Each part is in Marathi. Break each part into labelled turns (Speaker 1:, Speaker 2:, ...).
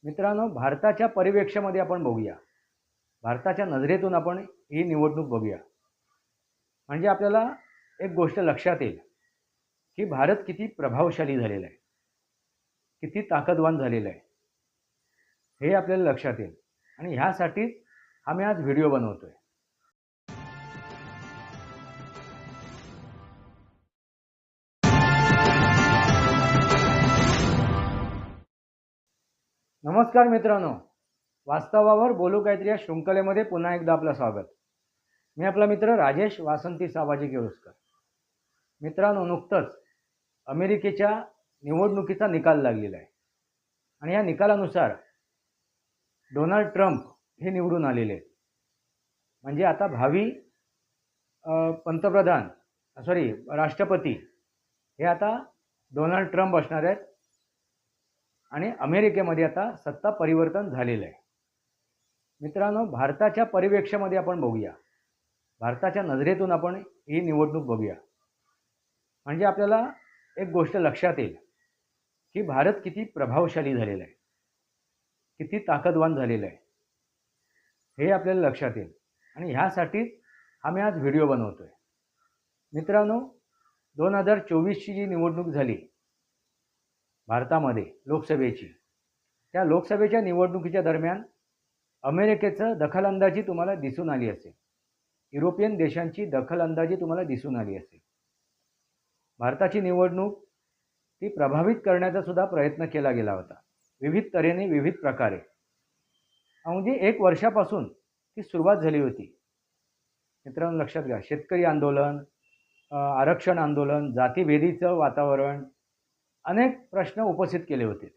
Speaker 1: मित्रांनो, भारताच्या परिप्रेक्ष्यामध्ये आपण बघूया. भारताच्या नजरेतून आपण ही निवडणूक बघूया. म्हणजे आपल्याला एक गोष्ट लक्षात येईल, की भारत किती प्रभावशाली झालेला आहे, किती ताकदवान झालेला आहे, हे आपल्याला लक्षात येईल. आणि ह्यासाठीच आम्ही आज व्हिडिओ बनवतोय. नमस्कार मित्रांनो, वास्तवावर बोलू काहीतरी या शृंखलेमध्ये पुन्हा एकदा आपलं स्वागत. मी आपला मित्र राजेश वासंती साबाजी केळुसकर. मित्रांनो, नुकतंच अमेरिकेच्या निवडणुकीचा निकाल लागलेला आहे आणि या निकालानुसार डोनाल्ड ट्रम्प हे निवडून आलेले आहेत. म्हणजे आता भावी राष्ट्रपती हे आता डोनाल्ड ट्रम्प असणार आहेत आणि अमेरिकेमध्ये आता सत्ता परिवर्तन झालेलं आहे. मित्रांनो, भारताच्या परिप्रेक्ष्यामध्ये आपण बघूया. भारताच्या नजरेतून आपण ही निवडणूक बघूया. म्हणजे आपल्याला एक गोष्ट लक्षात येईल, की भारत किती प्रभावशाली झालेला आहे, किती ताकदवान झालेला आहे, हे आपल्याला लक्षात येईल. आणि ह्यासाठीच आम्ही आज व्हिडिओ बनवतोय. मित्रांनो, 2024ची जी निवडणूक झाली भारतामध्ये लोकसभेची, त्या लोकसभेच्या निवडणुकीच्या दरम्यान अमेरिकेचं दखलंदाजी तुम्हाला दिसून आली असेल. युरोपियन देशांची दखलंदाजी तुम्हाला दिसून आली असेल. भारताची निवडणूक ती प्रभावित करण्याचा सुद्धा प्रयत्न केला गेला होता, विविध तऱ्हेने, विविध प्रकारे. म्हणजे 1 वर्षापासून ती सुरुवात झाली होती. मित्रांनो, लक्षात घ्या, शेतकरी आंदोलन, आरक्षण आंदोलन, जातीभेदीचं वातावरण, अनेक प्रश्न उपस्थित केले होते.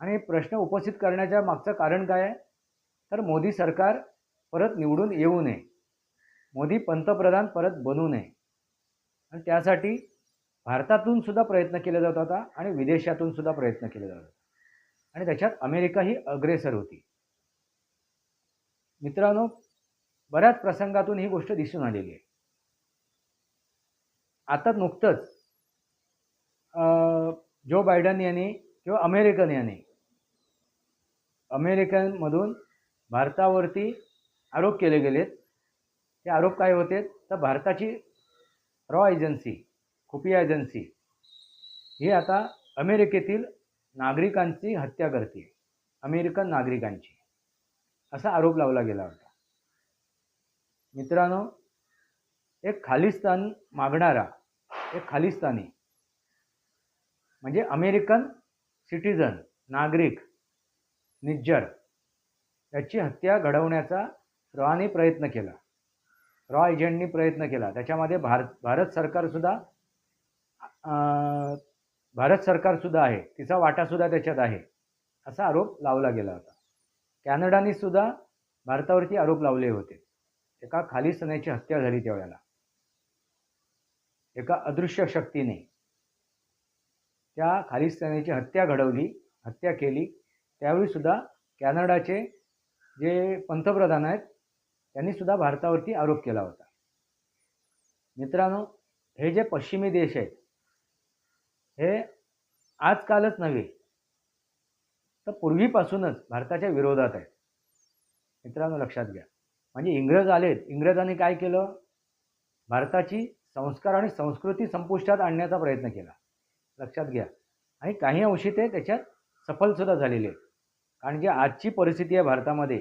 Speaker 1: आणि प्रश्न उपस्थित करण्याच्या मागचं कारण काय आहे, तर मोदी सरकार परत निवडून येऊ नये, मोदी पंतप्रधान परत बनू नये. आणि त्यासाठी भारतातून सुद्धा प्रयत्न केला जात होता आणि विदेशातून सुद्धा प्रयत्न केले जात होते. आणि त्याच्यात अमेरिका ही अग्रेसर होती. मित्रांनो, बऱ्याच प्रसंगातून ही गोष्ट दिसून आलेली आहे. आता नुकतंच जो बायडन यांनी किंवा अमेरिकनमधून भारतावरती आरोप केले गेलेत. ते आरोप काय होते, तर भारताची रॉ एजन्सी, खुफिया एजन्सी ही आता अमेरिकेतील नागरिकांची हत्या करते, अमेरिकन नागरिकांची, असा आरोप लावला गेला होता. मित्रांनो, एक खालिस्तान मागणारा, एक खालिस्तानी म्हणजे अमेरिकन सिटीजन, नागरिक, निज्जर, याची हत्या घडवण्याचा रॉने प्रयत्न केला, रॉ एजंटनी प्रयत्न केला. त्याच्यामध्ये भारत सरकारसुद्धा आहे, तिचा वाटासुद्धा त्याच्यात आहे, असा आरोप लावला गेला होता. कॅनडाने सुद्धा भारतावरती आरोप लावले होते. एका खालिस्तानीची हत्या झाली त्यावेळेला, एका अदृश्य शक्तीने त्या खालिस्तानीची हत्या केली. त्यावेळी सुद्धा कॅनडाचे जे पंतप्रधान आहेत त्यांनी सुद्धा भारतावरती आरोप केला होता. मित्रांनो, हे जे पश्चिमी देश आहेत हे आजकालच नव्हे तर पूर्वीपासूनच भारताच्या विरोधात आहेत. मित्रांनो, लक्षात घ्या, म्हणजे इंग्रज आलेत, इंग्रजांनी काय केलं, भारताची संस्कार आणि संस्कृती संपुष्टात आणण्याचा प्रयत्न केला. लक्षात घ्या. आणि काही अंशी ते त्याच्यात सफलसुद्धा झालेले आहेत. कारण जी आजची परिस्थिती आहे भारतामध्ये,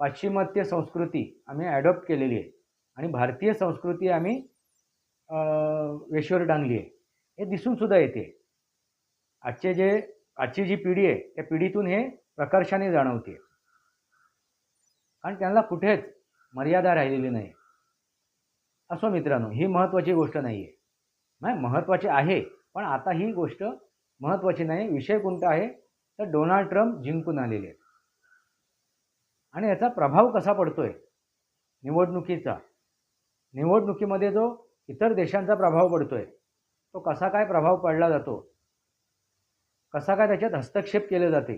Speaker 1: पाश्चिमात्य संस्कृती आम्ही ॲडॉप्ट केलेली आहे आणि भारतीय संस्कृती आम्ही वेशीवर टांगली आहे, हे दिसून सुद्धा येते. आजची जी पिढी आहे त्या पिढीतून हे प्रकर्षाने जाणवते. आणि त्यांना कुठेच मर्यादा राहिलेली नाही. असो मित्रांनो, ही महत्त्वाची गोष्ट नाही आहे. नाही, महत्त्वाची आहे, पण आता ही गोष्ट महत्त्वाची नाही. विषय कोणता आहे, तर डोनाल्ड ट्रम्प जिंकून आलेले आहेत आणि याचा प्रभाव कसा पडतोय निवडणुकीमध्ये जो इतर देशांचा प्रभाव पडतोय, तो कसा काय प्रभाव पडला जातो, कसा काय त्याच्यात हस्तक्षेप केले जाते,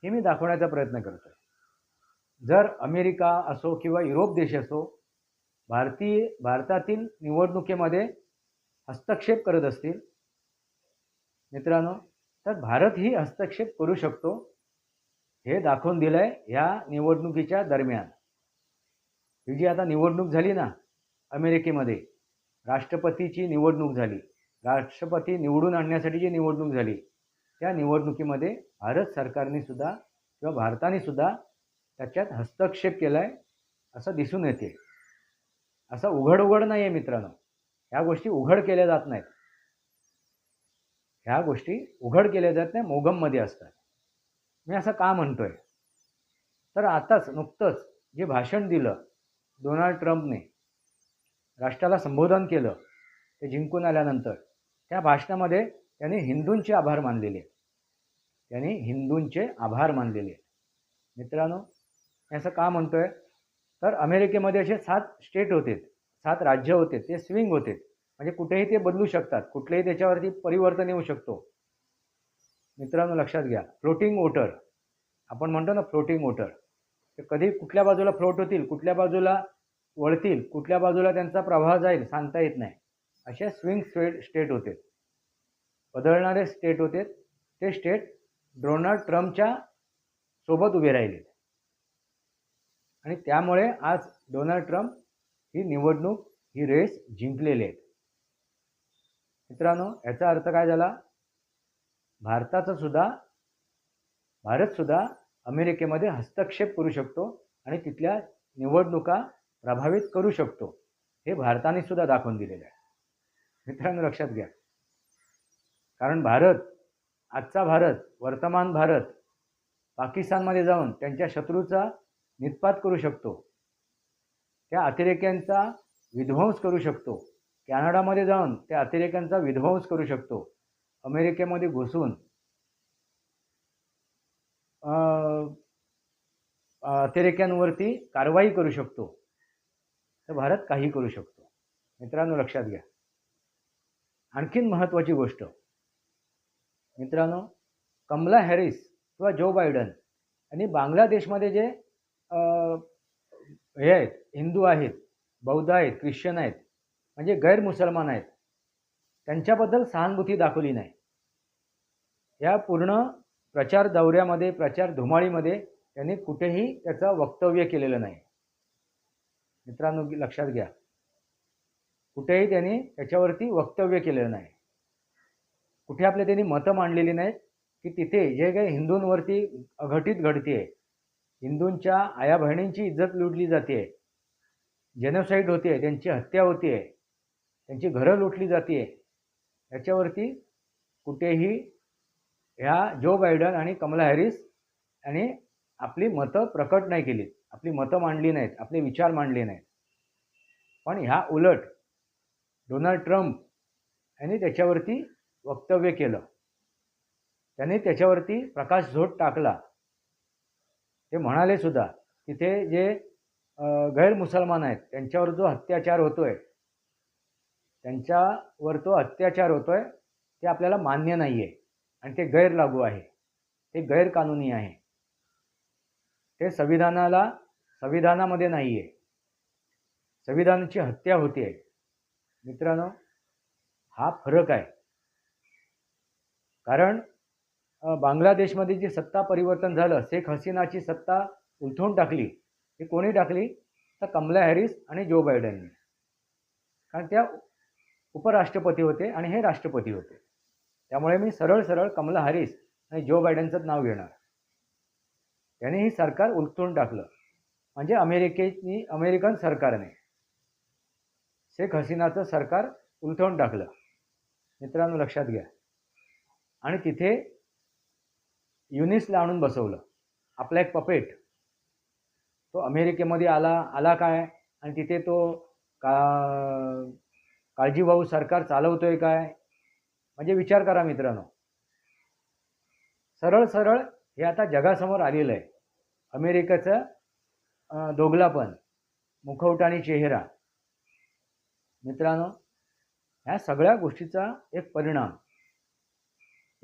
Speaker 1: हे मी दाखवण्याचा प्रयत्न करतोय. जर अमेरिका असो किंवा युरोप देश असो, भारतातील निवडणुकीमध्ये हस्तक्षेप करत असतील, मित्रांनो, तर भारत ही हस्तक्षेप करू शकतो हे दाखवून दिलंय ह्या निवडणुकीच्या दरम्यान. ही जी आता निवडणूक झाली ना अमेरिकेमध्ये, राष्ट्रपतीची निवडणूक झाली, राष्ट्रपती निवडून आणण्यासाठी जी निवडणूक झाली, त्या निवडणुकीमध्ये भारत सरकारने सुद्धा किंवा भारताने सुद्धा त्याच्यात हस्तक्षेप केलाय असं दिसून येते. असं उघड नाही आहे मित्रांनो, ह्या गोष्टी उघड केल्या जात नाहीत. ह्या गोष्टी उघड केल्या जात नाही, मोगममध्ये असतात. मी असं का म्हणतोय, तर आताच नुकतंच जे भाषण दिलं डोनाल्ड ट्रम्पने, राष्ट्राला संबोधन केलं ते जिंकून आल्यानंतर, त्या भाषणामध्ये त्यांनी हिंदूंचे आभार मानलेले आहेत. त्यांनी हिंदूंचे आभार मानलेले आहेत. मित्रांनो, मी असं का म्हणतोय, तर अमेरिकेमध्ये असे 7 स्टेट होते, 7 राज्य होते, ते स्विंग होते, म्हणजे कुठेही ते बदलू शकतात, कुठलेही त्याच्यावरती परिवर्तन येऊ शकतो. मित्रांनो लक्षात घ्या, फ्लोटिंग वोटर आपण म्हणतो ना, फ्लोटिंग वोटर, ते कधी कुठल्या बाजूला फ्लोट होतील, कुठल्या बाजूला वळतील, कुठल्या बाजूला त्यांचा प्रवाह जाईल सांगता येत नाही. असे स्विंग स्टेट होते, बदलणारे स्टेट होते. ते स्टेट डोनाल्ड ट्रम्पच्या सोबत उभे राहिले आणि त्यामुळे आज डोनाल्ड ट्रम्प ही निवडणूक, ही रेस जिंकलेले आहेत. मित्रांनो, याचा अर्थ काय झाला, भारत सुद्धा अमेरिकेमध्ये हस्तक्षेप करू शकतो आणि तिथल्या निवडणुका प्रभावित करू शकतो, हे भारताने सुद्धा दाखवून दिलेलं आहे. मित्रांनो लक्षात घ्या, कारण आजचा भारत, वर्तमान भारत पाकिस्तानमध्ये जाऊन त्यांच्या शत्रूचा निष्पात करू शकतो, त्या अतिरेक्यांचा विध्वंस करू शकतो, कॅनडामध्ये जाऊन त्या अतिरेक्यांचा विध्वंस करू शकतो, अमेरिकेमध्ये घुसून अतिरेक्यांवरती कारवाई करू शकतो. तर भारत काही करू शकतो. मित्रांनो लक्षात घ्या. आणखीन महत्त्वाची गोष्ट मित्रांनो, कमला हॅरिस किंवा जो बायडन यांनी बांगलादेशमध्ये जे हे आहेत, हिंदू आहेत, बौद्ध आहेत, ख्रिश्चन आहेत, म्हणजे गैरमुसलमान आहेत, त्यांच्याबद्दल सहानुभूती दाखवली नाही. या पूर्ण प्रचार दौऱ्यामध्ये, प्रचार धुमाळीमध्ये त्यांनी कुठेही त्याचं वक्तव्य केलेलं नाही. मित्रांनो लक्षात घ्या, कुठेही त्यांनी त्याच्यावरती वक्तव्य केलेलं नाही. कुठे आपले त्यांनी मतं मांडलेली नाहीत की तिथे जे काही हिंदूंवरती अघटित घडते, हिंदूंच्या आया बहिणींची इज्जत लुटली जाते, जेनोसाईड होते, त्यांची हत्या होते, त्यांची घरं लुटली जाते, याच्यावरती कुठेही ह्या जो बायडन आणि कमला हॅरिस यांनी आपली मतं प्रकट नाही केली, आपली मतं मांडली नाहीत, आपले विचार मांडले नाहीत. पण ह्या उलट डोनाल्ड ट्रम्प यांनी त्याच्यावरती वक्तव्य केलं, त्यांनी त्याच्यावरती प्रकाशझोत टाकला. ते म्हणाले सुद्धा तिथे जे गैरमुसलमान आहेत त्यांच्यावर जो अत्याचार होतोय, त्यांच्यावर तो अत्याचार होतोय, ते आपल्याला मान्य नाही आहे आणि ते गैरलागू आहे, ते गैरकानूनी आहे, ते संविधानामध्ये नाही आहे, संविधानाची हत्या होते आहे. मित्रांनो, हा फरक आहे. कारण बांगलादेशमध्ये जी सत्ता परिवर्तन झालं, शेख हसीनाची सत्ता उलथून टाकली, ही कोणी टाकली, तर कमला हॅरिस आणि जो बायडनने. कारण त्या उपराष्ट्रपती होते आणि हे राष्ट्रपती होते. त्यामुळे मी सरळ कमला हॅरिस आणि जो बायडनचं नाव घेणार. त्याने ही सरकार उलथून टाकलं, म्हणजे अमेरिकन सरकारने शेख हसीनाचं सरकार उलथून टाकलं. मित्रांनो लक्षात घ्या. आणि तिथे युनिसला आणून बसवलं, आपला एक पपेट. तो अमेरिकेमध्ये आला काय आणि तिथे तो काळजीभाऊ सरकार चालवतोय काय, म्हणजे विचार करा मित्रांनो. सरळ हे आता जगासमोर आलेलं आहे. अमेरिकेचं दोघलापण, मुखवटा आणि चेहरा. मित्रांनो, ह्या सगळ्या गोष्टीचा एक परिणाम,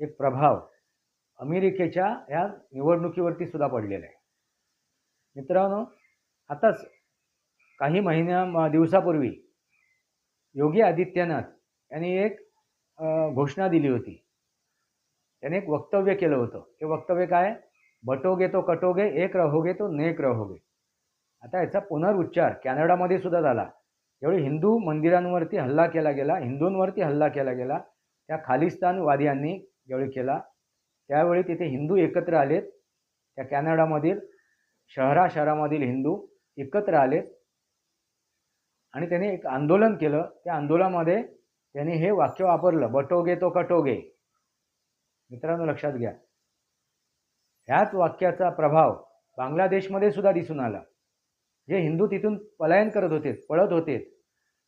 Speaker 1: एक प्रभाव अमेरिकेच्या ह्या निवडणुकीवरती सुद्धा पडलेला आहे. मित्रांनो, आताच काही दिवसापूर्वी योगी आदित्यनाथ यांनी एक घोषणा दिली होती. त्याने एक वक्तव्य केलं होतं. ते वक्तव्य काय? बटोगे तो कटोगे, एक रहोगे तो नेक रहोगे. आता याचा पुनरुच्चार कॅनडामध्ये सुद्धा झाला. ज्यावेळी हिंदू मंदिरांवरती हल्ला केला गेला, हिंदूंवरती हल्ला केला गेला, त्या खालिस्तानवादियांनी ज्यावेळी केला, त्यावेळी तिथे हिंदू एकत्र आलेत. त्या कॅनडामधील शहरामधील हिंदू एकत्र आलेत आणि त्यांनी एक आंदोलन केलं. त्या आंदोलनामध्ये त्यांनी हे वाक्य वापरलं, बटोगे तो कटोगे. मित्रांनो लक्षात घ्या, ह्याच वाक्याचा प्रभाव बांगलादेशमध्ये सुद्धा दिसून आला. जे हिंदू तिथून पलायन करत होते, पळत होते,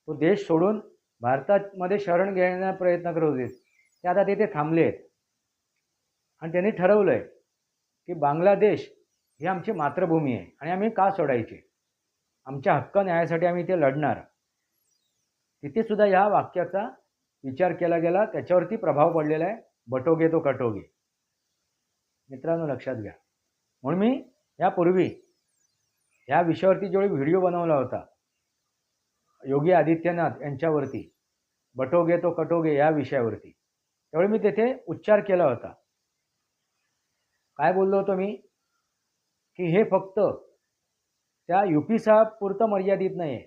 Speaker 1: तो देश सोडून भारतामध्ये शरण घेण्याचा प्रयत्न करत होते, ते आता तिथे थांबले आहेत. आणि त्यांनी ठरवलंय की बांगलादेश ही आमची मातृभूमी आहे आणि आम्ही का सोडायची, आमच्या हक्क न्यायासाठी आम्ही इथे लढणार. तिथे सुद्धा ह्या वाक्याचा विचार केला गेला, त्याच्यावरती प्रभाव पडलेला आहे, बटोगे तो कटोगे. मित्रांनो लक्षात घ्या. म्हणून मी यापूर्वी ह्या विषयावरती जो व्हिडिओ बनवला होता योगी आदित्यनाथ यांच्यावरती, बटोगे तो कटोगे या विषयावरती, त्यावेळी मी तेथे उच्चार केला होता. काय बोललो होतो मी? की हे फक्त त्या युपी पुरतं मर्यादित नाही आहे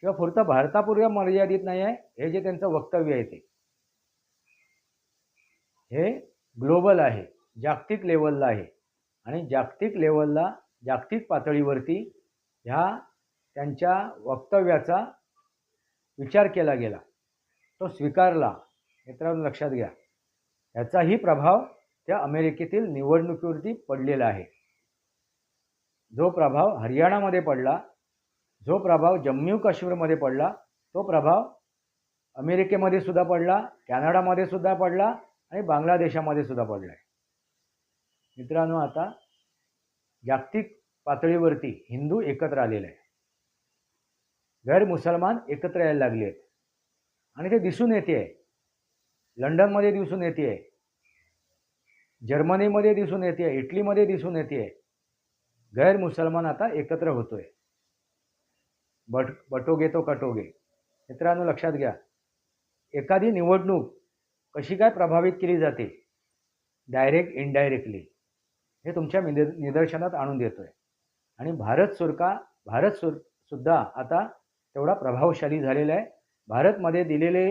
Speaker 1: किंवा फक्त भारतापुरतं मर्यादित नाही आहे. हे जे त्यांचं वक्तव्य आहे हे ग्लोबल आहे, जागतिक लेवलला आहे. आणि जागतिक लेवलला, जागतिक पातळीवरती ह्या त्यांच्या वक्तव्याचा विचार केला गेला, तो स्वीकारला. मित्रांनो लक्षात घ्या, याचाही प्रभाव त्या अमेरिकेतील निवडणुकीवरती पडलेला आहे. जो प्रभाव हरियाणामध्ये पडला, जो प्रभाव जम्मू काश्मीरमध्ये पडला, तो प्रभाव अमेरिकेमध्ये सुद्धा पडला, कॅनडामध्ये सुद्धा पडला आणि बांगलादेशामध्ये सुद्धा पडला आहे. मित्रांनो आता जागतिक पातळीवरती हिंदू एकत्र आलेले आहे, गैर मुसलमान एकत्र यायला लागले आहेत आणि ते दिसून येते आहे. लंडनमध्ये दिसून येते आहे, जर्मनीमध्ये दिसून येते आहे, इटलीमध्ये दिसून येते आहे. गैर मुसलमान आता एकत्र होतोय. बटोगे तो कटोगे. मित्रांनो लक्षात घ्या, एखादी निवडणूक कशी काय प्रभावित केली जाते, डायरेक्ट इनडायरेक्टली, हे तुमच्या निदर्शनात आणून देतोय. आणि भारत सुद्धा आता तेवढा प्रभावशाली झालेला आहे. भारतमध्ये दिलेले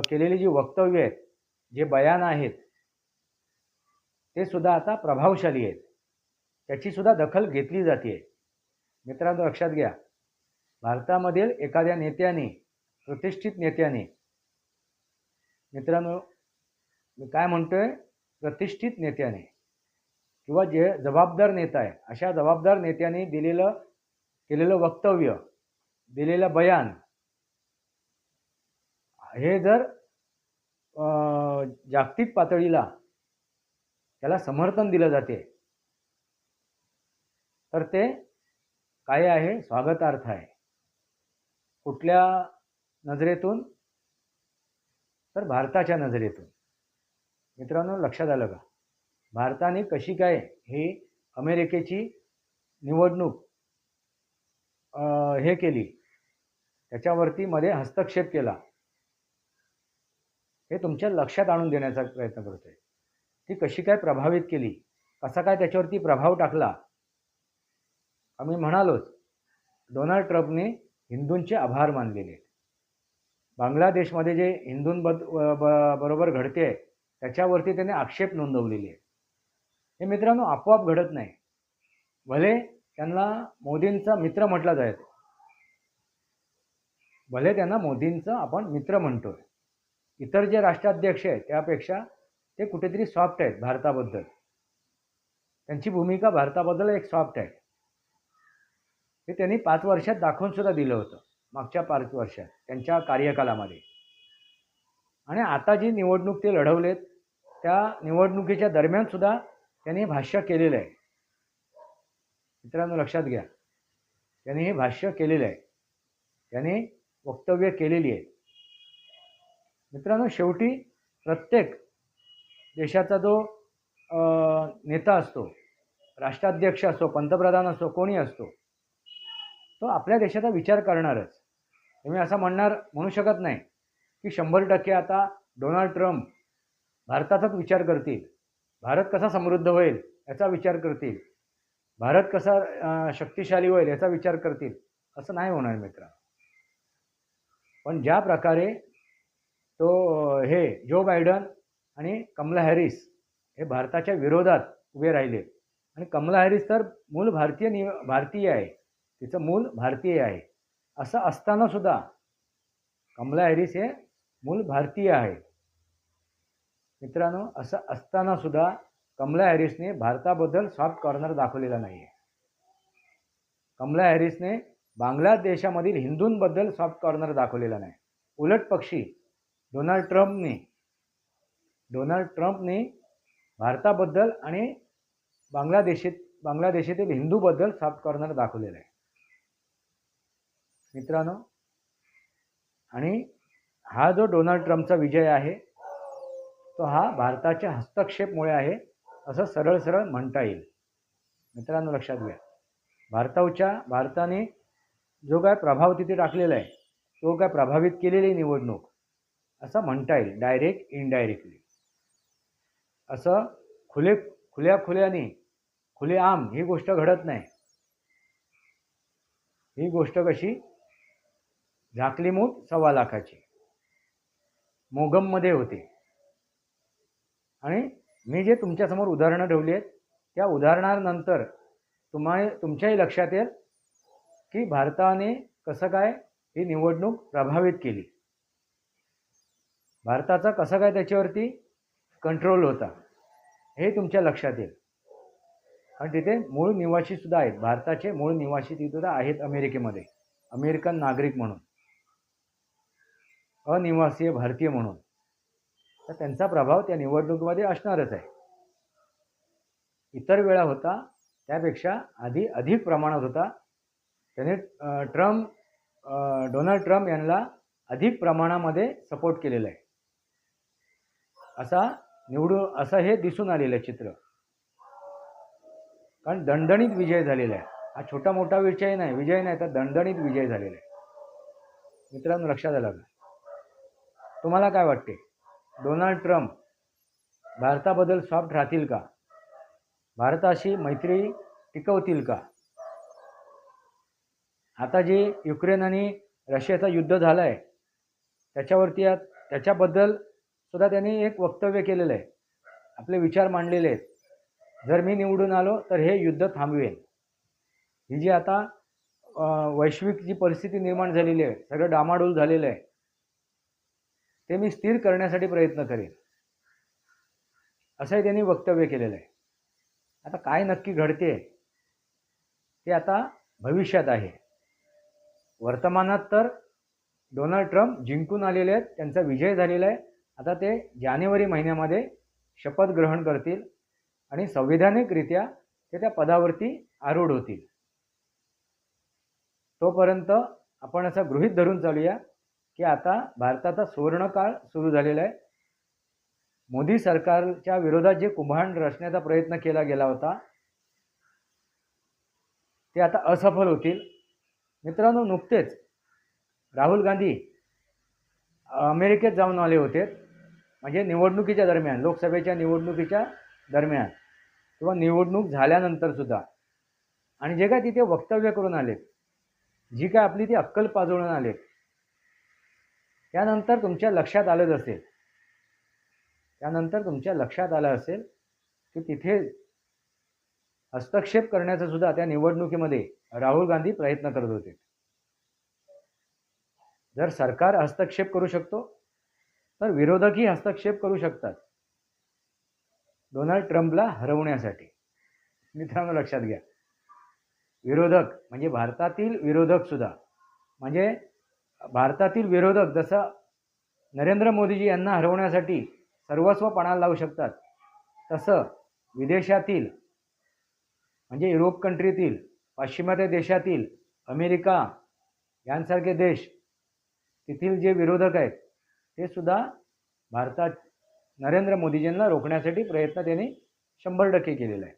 Speaker 1: केलेली जी वक्तव्य आहेत, जे बयान आहेत, ते सुद्धा आता प्रभावशाली आहेत. त्याची सुद्धा दखल घेतली जाते. मित्रांनो लक्षात घ्या, भारतामधील एखाद्या नेत्याने, प्रतिष्ठित नेत्याने, मित्रांनो मी काय म्हणतोय, प्रतिष्ठित नेत्याने किंवा जे जबाबदार नेता आहे, अशा जबाबदार नेत्याने केलेलं वक्तव्य, दिलेलं बयान, हे जर जागतिक पातळीला त्याला समर्थन दिलं जाते, तर ते काय आहे, स्वागतार्थ आहे. कुठल्या नजरेतून? तर भारताच्या नजरेतून. मित्रांनो लक्षात आलं का, भारताने कशी काय ही अमेरिकेची निवडणूक हे केली, त्याच्यावरती मध्ये हस्तक्षेप केला, हे तुमच्या लक्षात आणून देण्याचा प्रयत्न करतोय. ती कशी काय प्रभावित केली, कसा काय त्याच्यावरती प्रभाव टाकला. आम्ही म्हणालोच, डोनाल्ड ट्रम्पने हिंदूंचे आभार मानलेले. बांगलादेशमध्ये जे हिंदूंबरोबर घडते त्याच्यावरती त्याने आक्षेप नोंदवलेले आहे. हे मित्रांनो आपोआप घडत नाही. भले त्यांना मोदींचा मित्र म्हटला जायचं, भले त्यांना मोदींचा आपण मित्र म्हणतोय, इतर जे राष्ट्राध्यक्ष आहेत त्यापेक्षा ते कुठेतरी सॉफ्ट आहेत भारताबद्दल. त्यांची भूमिका भारताबद्दल एक सॉफ्ट आहे. हे त्यांनी 5 वर्षात दाखवून सुद्धा दिलं होतं, मागच्या 5 वर्षात त्यांच्या कार्यकालामध्ये. आणि आता जी निवडणूक ते लढवलेत, त्या निवडणुकीच्या दरम्यान सुद्धा त्यांनी भाष्य केलेलं आहे. मित्रांनो लक्षात घ्या, त्यांनी हे भाष्य केलेलं आहे, त्यांनी वक्तव्य केलेली आहे. मित्रांनो शेवटी प्रत्येक देशाचा जो नेता असतो, राष्ट्राध्यक्ष असो, पंतप्रधान असो, कोणी असतो, तो आपल्या देशाचा विचार करणारच. तुम्ही असं म्हणू शकत नाही की 100% आता डोनाल्ड ट्रम्प भारताचाच विचार करतील, भारत कसा समृद्ध होईल याचा विचार करतील, भारत कसा शक्तिशाली होईल याचा विचार करतील, असं नाही होणार मित्र. पण ज्या प्रकारे तो हे जो बायडन आणि कमला हॅरिस हे भारताच्या विरोधात उभे राहिले, आणि कमला हॅरिस तर मूळ भारतीय आहे, तिचं मूळ भारतीय आहे. असं असताना सुद्धा कमला हॅरिस हे मूळ भारतीय आहे मित्रांनो. असं असताना सुद्धा कमला हॅरिसने भारताबद्दल सॉफ्ट कॉर्नर दाखवलेला नाही आहे. कमला हॅरिसने बांगलादेशामधील हिंदूंबद्दल सॉफ्ट कॉर्नर दाखवलेला नाही. उलट पक्षी डोनाल्ड ट्रम्पने भारताबद्दल आणि बांगलादेशातील हिंदूबद्दल सॉफ्ट कॉर्नर दाखवलेला आहे मित्रांनो. आणि हा जो डोनाल्ड ट्रम्पचा विजय आहे तो हा भारताच्या हस्तक्षेपमुळे आहे असं सरळ सरळ म्हणता येईल मित्रांनो. लक्षात घ्या, भारताने जो काय प्रभाव तिथे टाकलेला आहे तो काय प्रभावित केलेली निवडणूक असं म्हणता येईल, डायरेक्ट इनडायरेक्टली. असं खुलेआम ही गोष्ट घडत नाही. ही गोष्ट कशी झाकली मूठ 1.25 लाखाची मोगममध्ये होते. आणि मी जे तुमच्यासमोर उदाहरणं ठेवली आहेत त्या उदाहरणानंतर तुमच्याही लक्षात येईल की भारताने कसं काय ही निवडणूक प्रभावित केली, भारताचा कसं काय त्याच्यावरती कंट्रोल होता हे तुमच्या लक्षात येईल. कारण तिथे मूळ निवासी सुद्धा आहेत, भारताचे मूळ निवासी तिथे सुद्धा आहेत अमेरिकेमध्ये, अमेरिकन नागरिक म्हणून, अनिवासीय भारतीय म्हणून. तर त्यांचा प्रभाव त्या निवडणुकीमध्ये असणारच आहे. इतर वेळा होता त्यापेक्षा अधिक प्रमाणात होता. त्याने डोनाल्ड ट्रम्प यांना अधिक प्रमाणामध्ये सपोर्ट केलेला आहे असं हे दिसून आलेलं चित्र. कारण दणदणीत विजय झालेला आहे. हा छोटा मोठा विजय नाही तर दणदणीत विजय झालेला आहे मित्रांनो. लक्षात आलं का? तुम्हाला काय वाटते, डोनाल्ड ट्रम्प भारताबद्दल सॉफ्ट राहतील का? भारताशी मैत्री टिकवतील का? आता जे युक्रेन आणि रशियाचं युद्ध झालं आहे त्याच्याबद्दल सुद्धा त्यांनी एक वक्तव्य केलेलं आहे, आपले विचार मांडलेले आहेत. जर मी निवडून आलो तर हे युद्ध थांबवेन. ही जी आता वैश्विक जी परिस्थिती निर्माण झालेली आहे, सगळं डामाडोल झालेलं आहे, ते मी स्थिर करण्यासाठी प्रयत्न करेन असंही त्यांनी वक्तव्य केलेलं आहे. आता काय नक्की घडते ते आता भविष्यात आहे. वर्तमानात तर डोनाल्ड ट्रम्प जिंकून आलेले आहेत, त्यांचा विजय झालेला आहे. आता ते जानेवारी महिन्यामध्ये शपथ ग्रहण करतील आणि संविधानिकरित्या ते त्या पदावरती आरूढ होतील. तोपर्यंत आपण असं गृहीत धरून चालूया की आता भारताचा सुवर्णकाळ सुरू झालेला आहे. मोदी सरकारच्या विरोधात जे कुंभांड रचण्याचा प्रयत्न केला गेला होता ते आता असफल होतील मित्रांनो. नुकतेच राहुल गांधी अमेरिकेत जाऊन आले होते, म्हणजे निवडणुकीच्या दरम्यान, लोकसभेच्या निवडणुकीच्या दरम्यान किंवा निवडणूक झाल्यानंतर सुद्धा. आणि जे काय तिथे वक्तव्य करून आलेत, जी काय आपली ती अक्कल पाजळून आलेत, त्यानंतर तुमच्या लक्षात आलं असेल की तिथे हस्तक्षेप करण्याचा सुद्धा त्या निवडणुकीमध्ये राहुल गांधी प्रयत्न करत होते. जर सरकार हस्तक्षेप करू शकतो तर विरोधकही हस्तक्षेप करू शकतात डोनाल्ड ट्रम्पला हरवण्यासाठी. मित्रांनो लक्षात घ्या, विरोधक म्हणजे भारतातील विरोधक सुद्धा, म्हणजे भारतातील विरोधक जसं नरेंद्र मोदीजी यांना हरवण्यासाठी सर्वस्व पणाला लावू शकतात, तसं विदेशातील म्हणजे युरोप कंट्रीतील, पाश्चिमात्य देशातील, अमेरिका यांसारखे देश, तेथील जे विरोधक आहेत ते सुद्धा भारतात नरेंद्र मोदीजींना रोखण्यासाठी प्रयत्न त्यांनी 100% केलेला आहे.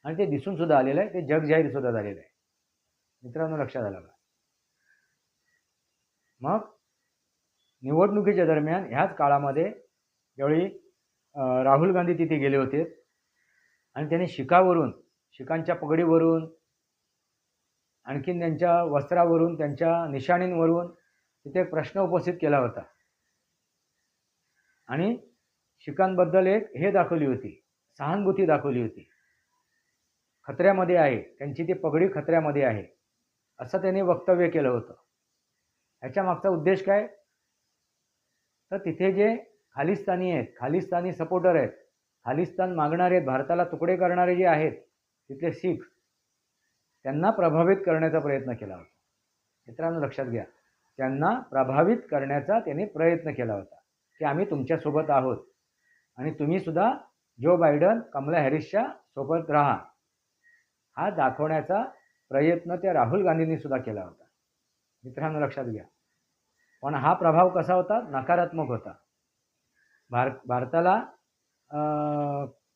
Speaker 1: आणि ते दिसून सुद्धा आलेलं आहे, ते जगजाहीर सुद्धा झालेलं आहे मित्रांनो. लक्षात आलं का? मग निवडणुकीच्या दरम्यान ह्याच काळामध्ये ज्यावेळी राहुल गांधी तिथे गेले होते आणि त्यांनी शिखांच्या पगडीवरून, आणखीन त्यांच्या वस्त्रावरून, त्यांच्या निशाणींवरून तिथे एक प्रश्न उपस्थित केला होता आणि शिखांबद्दल एक हे दाखवली होती, सहानुभूती दाखवली होती. खतऱ्यामध्ये आहे, त्यांची ती पगडी खतऱ्यामध्ये आहे, असं त्यांनी वक्तव्य केलं होतं. ह्याच्या मागचा उद्देश काय? तर तिथे जे खालिस्तानी आहेत, खालिस्तानी सपोर्टर आहेत, खालिस्तान मागणारे आहेत, भारताला तुकडे करणारे जे आहेत तिथले शीख, त्यांना प्रभावित करण्याचा प्रयत्न केला होता. मित्रांनो लक्षात घ्या, त्यांना प्रभावित करण्याचा त्यांनी प्रयत्न केला होता की आम्ही तुमच्यासोबत आहोत आणि तुम्ही सुद्धा जो बायडन, कमला हॅरिसच्या सोबत राहा, हा दाखवण्याचा प्रयत्न त्या राहुल गांधींनी सुद्धा केला होता. मित्रांनो लक्षात घ्या, पण हा प्रभाव कसा होता? नकारात्मक होता.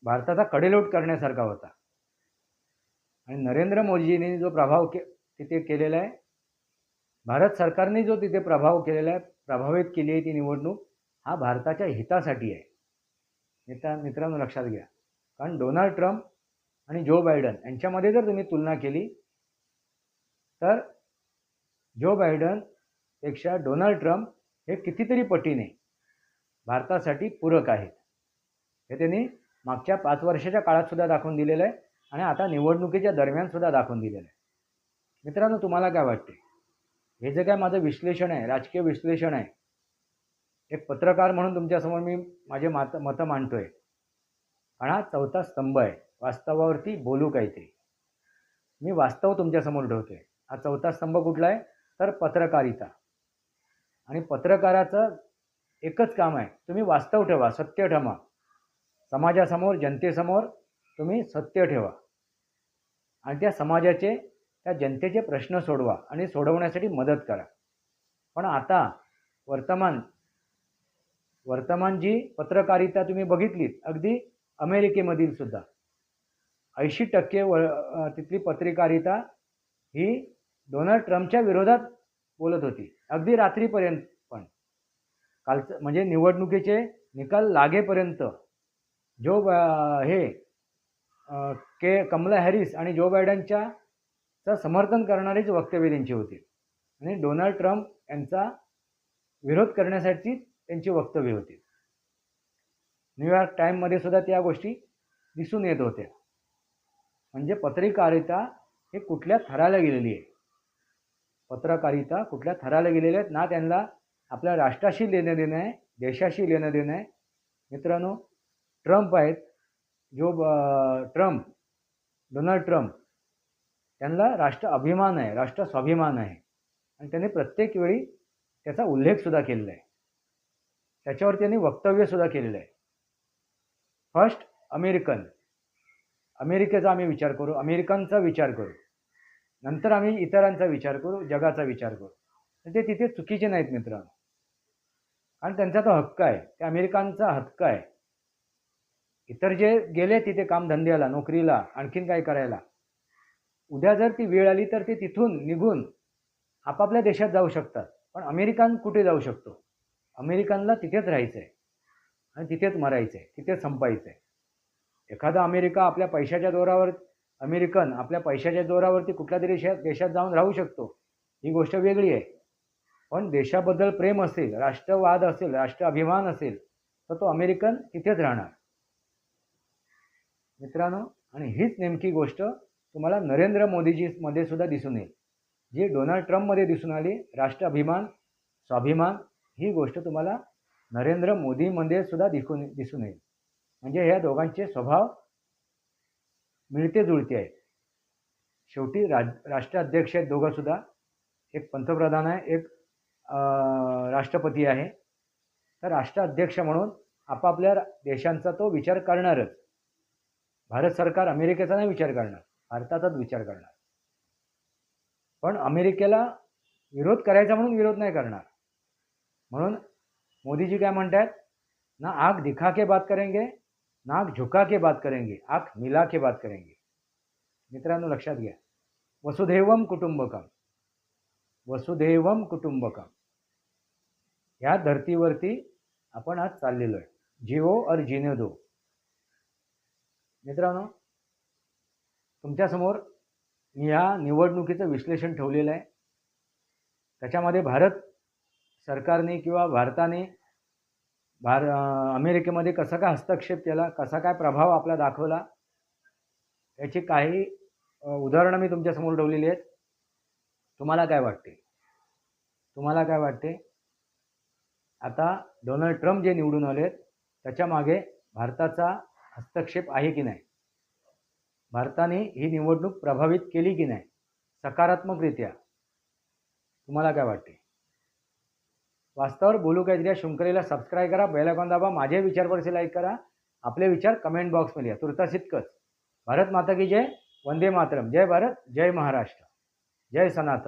Speaker 1: भारताचा कडेलोट करण्यासारखा होता. आणि नरेंद्र मोदींनी जो प्रभाव तिथे केलेला आहे, भारत सरकारने जो तिथे प्रभाव केलेला आहे, प्रभावित केली आहे ती निवडणूक, हा भारताच्या हितासाठी आहे. मित्रांनो लक्षात घ्या, कारण डोनाल्ड ट्रम्प आणि जो बायडन यांच्यामध्ये जर तुम्ही तुलना केली तर जो बायडन पेक्षा डोनाल्ड ट्रम्प हे कितीतरी पटीने भारतासाठी पूरक आहेत. हे त्यांनी मागच्या 5 वर्षाच्या काळात सुद्धा दाखवून दिलेलं आहे आणि आता निवडणुकीच्या दरम्यान सुद्धा दाखवून दिलेलं आहे. मित्रांनो तुम्हाला काय वाटते? हे जे काय माझं विश्लेषण आहे, राजकीय विश्लेषण आहे, एक पत्रकार म्हणून तुमच्यासमोर मी माझे मतं मांडतोय. आणि हा चौथा स्तंभ आहे, वास्तवावरती बोलू काहीतरी. मी वास्तव तुमच्यासमोर ठेवतोय. हा चौथा स्तंभ कुठला आहे? तर पत्रकारिता. आणि पत्रकाराचं एकच काम आहे, तुम्ही वास्तव ठेवा, सत्य ठेवा, समाजासमोर, जनतेसमोर तुम्ही सत्य ठेवा आणि त्या समाजाचे, त्या जनतेचे प्रश्न सोडवा आणि सोडवण्यासाठी मदत करा. पण आता वर्तमान जी पत्रकारिता तुम्ही बघितलीत, अगदी अमेरिकेमधील सुद्धा 80% तिथली पत्रकारिता ही डोनाल्ड ट्रम्पच्या विरोधात बोलत होती, अगदी रात्रीपर्यंत. पण कालचं म्हणजे निवडणुकीचे निकाल लागेपर्यंत जो कमला हॅरिस आणि जो बायडनच्या समर्थन करणारीच वक्तव्य त्यांची होती आणि डोनाल्ड ट्रम्प यांचा विरोध करण्यासाठी त्यांची वक्तव्य होती. न्यूयॉर्क टाइममध्ये सुद्धा त्या गोष्टी दिसून येत होत्या. म्हणजे पत्रकारिता हे कुठल्या थराला गेलेली आहे. पत्रकारिता कुठल्या थराला गेलेली आहेत ना, त्यांना आपल्या राष्ट्राशी लेणं देणं आहे, देशाशी लेणं देणं आहे. मित्रांनो ट्रम्प आहेत, डोनाल्ड ट्रम्प, त्यांना राष्ट्र अभिमान आहे, राष्ट्र स्वाभिमान आहे आणि त्यांनी प्रत्येक वेळी त्याचा उल्लेखसुद्धा केलेला आहे, त्याच्यावर त्यांनी वक्तव्यसुद्धा केलेलं आहे. फर्स्ट अमेरिकेचा आम्ही विचार करू, अमेरिकनचा विचार करू, नंतर आम्ही इतरांचा विचार करू, जगाचा विचार करू. ते तिथे चुकीचे नाहीत मित्रांनो, आणि त्यांचा तो हक्क आहे, त्या अमेरिकांचा हक्क आहे. इतर जे गेले तिथे कामधंद्याला, नोकरीला, आणखीन काय करायला, उद्या जर ती वेळ आली तर ते तिथून निघून आपापल्या देशात जाऊ शकतात. पण अमेरिकन कुठे जाऊ शकतो? अमेरिकनला तिथेच राहायचं आहे आणि तिथेच मरायचं आहे, तिथेच संपायचं आहे. एखादा अमेरिकन आपल्या पैशाच्या जोरावरती कुठल्या तरी देशात जाऊन राहू शकतो, ही गोष्ट वेगळी आहे. पण देशाबद्दल प्रेम असेल, राष्ट्रवाद असेल, राष्ट्र अभिमान असेल तर तो अमेरिकन तिथेच राहणार. मित्रांनो, आणि हीच नेमकी गोष्ट तुम्हाला नरेंद्र मोदीजीमध्ये सुद्धा दिसून येईल, जी डोनाल्ड ट्रम्पमध्ये दिसून आली. राष्ट्र अभिमान, स्वाभिमान, ही गोष्ट तुम्हाला नरेंद्र मोदीमध्ये सुद्धा दिसून येईल. म्हणजे ह्या दोघांचे स्वभाव मिळते जुळते आहेत. शेवटी राष्ट्राध्यक्ष आहेत दोघं सुद्धा, एक पंतप्रधान आहे, एक राष्ट्रपती आहे. तर राष्ट्राध्यक्ष म्हणून आपापल्या देशांचा तो विचार करणारच. भारत सरकार अमेरिकेचा नाही विचार करणार, भारताचाच विचार करणार. पण अमेरिकेला विरोध करायचा म्हणून विरोध नाही करणार. म्हणून मोदीजी काय म्हणतात, ना आँख दिखा के बात करेंगे, ना आँख झुका के बात करेंगे, आँख मिला के बात करेंगे. मित्रांनो लक्षात घ्या, वसुधैवम कुटुंबकम, वसुधैवम कुटुंबकम, ह्या धर्तीवरती आपण आज चाललेलो आहे. जिओ और जीने दो. मित्रांनो, तुमच्यासमोर मी या निवडणुकीचं विश्लेषण ठेवलेलं आहे. त्याच्यामध्ये भारत सरकारने किंवा भारताने अमेरिकेमध्ये कसा काय हस्तक्षेप केला, कसा काय प्रभाव आपला दाखवला, याची काही उदाहरणं मी तुमच्यासमोर ठेवलेली आहेत. तुम्हाला काय वाटते? तुम्हाला काय वाटते? आता डोनाल्ड ट्रम्प जे निवडून आलेत त्याच्यामागे भारताचा हस्तक्षेप आहे की नाही? भारताने ही निवडणूक प्रभावित केली की नाही सकारात्मकरित्या? तुम्हाला काय वाटते? वास्तवावर बोलू काहीतरी शृंखलेला सबस्क्राईब करा, बेल आयकॉन दाबा, माझे विचार परिषद लाईक करा, आपले विचार कमेंट बॉक्समध्ये या. तुर्तास इतकंच. भारत माता की जय. वंदे मातरम. जय भारत, जय महाराष्ट्र, जय सनातन.